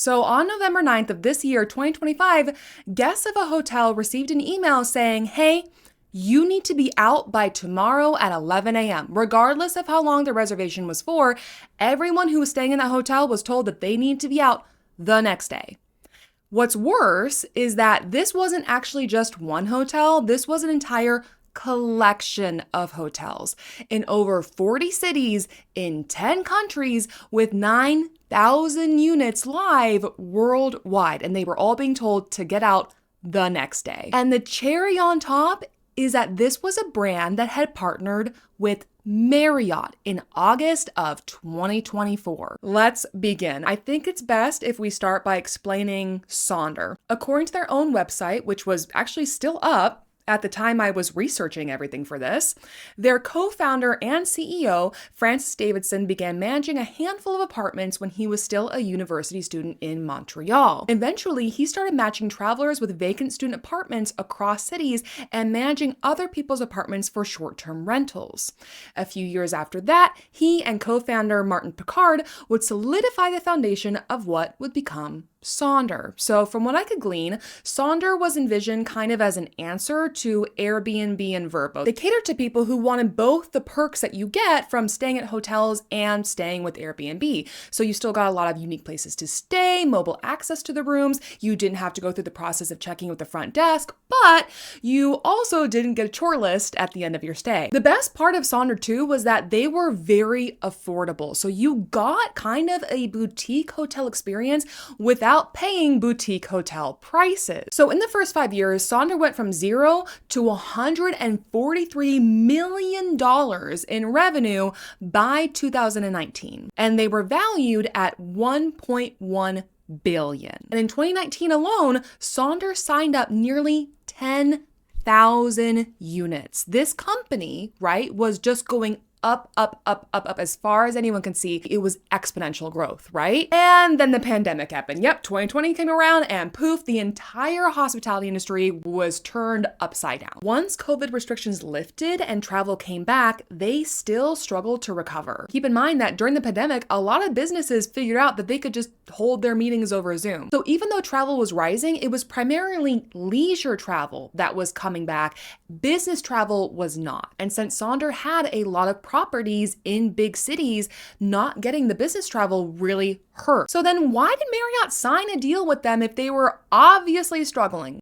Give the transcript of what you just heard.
So on November 9th of this year, 2025, guests of a hotel received an email saying, hey, you need to be out by tomorrow at 11 a.m. Regardless of how long the reservation was for, everyone who was staying in that hotel was told that they need to be out the next day. What's worse is that this wasn't actually just one hotel. This was an entire collection of hotels in over 40 cities in 10 countries with 9,000 units live worldwide. And they were all being told to get out the next day. And the cherry on top is that this was a brand that had partnered with Marriott in August of 2024. Let's begin. I think it's best if we start by explaining Sonder. According to their own website, which was actually still up at the time I was researching everything for this, their co-founder and CEO, Francis Davidson, began managing a handful of apartments when he was still a university student in Montreal. Eventually, he started matching travelers with vacant student apartments across cities and managing other people's apartments for short-term rentals. A few years after that, he and co-founder Martin Picard would solidify the foundation of what would become Sonder. So from what I could glean, Sonder was envisioned kind of as an answer to Airbnb and Vrbo. They catered to people who wanted both the perks that you get from staying at hotels and staying with Airbnb. So you still got a lot of unique places to stay, mobile access to the rooms. You didn't have to go through the process of checking with the front desk, but you also didn't get a chore list at the end of your stay. The best part of Sonder too was that they were very affordable. So you got kind of a boutique hotel experience without paying boutique hotel prices. So in the first 5 years, Sonder went from zero to $143 million in revenue by 2019. And they were valued at $1.1 billion. And in 2019 alone, Sonder signed up nearly 10,000 units. This company, right, was just going up as far as anyone can see. It was exponential growth, right? And then the pandemic happened. Yep, 2020 came around and poof, the entire hospitality industry was turned upside down. Once COVID restrictions lifted and travel came back, they still struggled to recover. Keep in mind that during the pandemic, a lot of businesses figured out that they could just hold their meetings over Zoom. So even though travel was rising, it was primarily leisure travel that was coming back. Business travel was not. And since Sonder had a lot of properties in big cities, not getting the business travel really hurt. So then why did Marriott sign a deal with them if they were obviously struggling?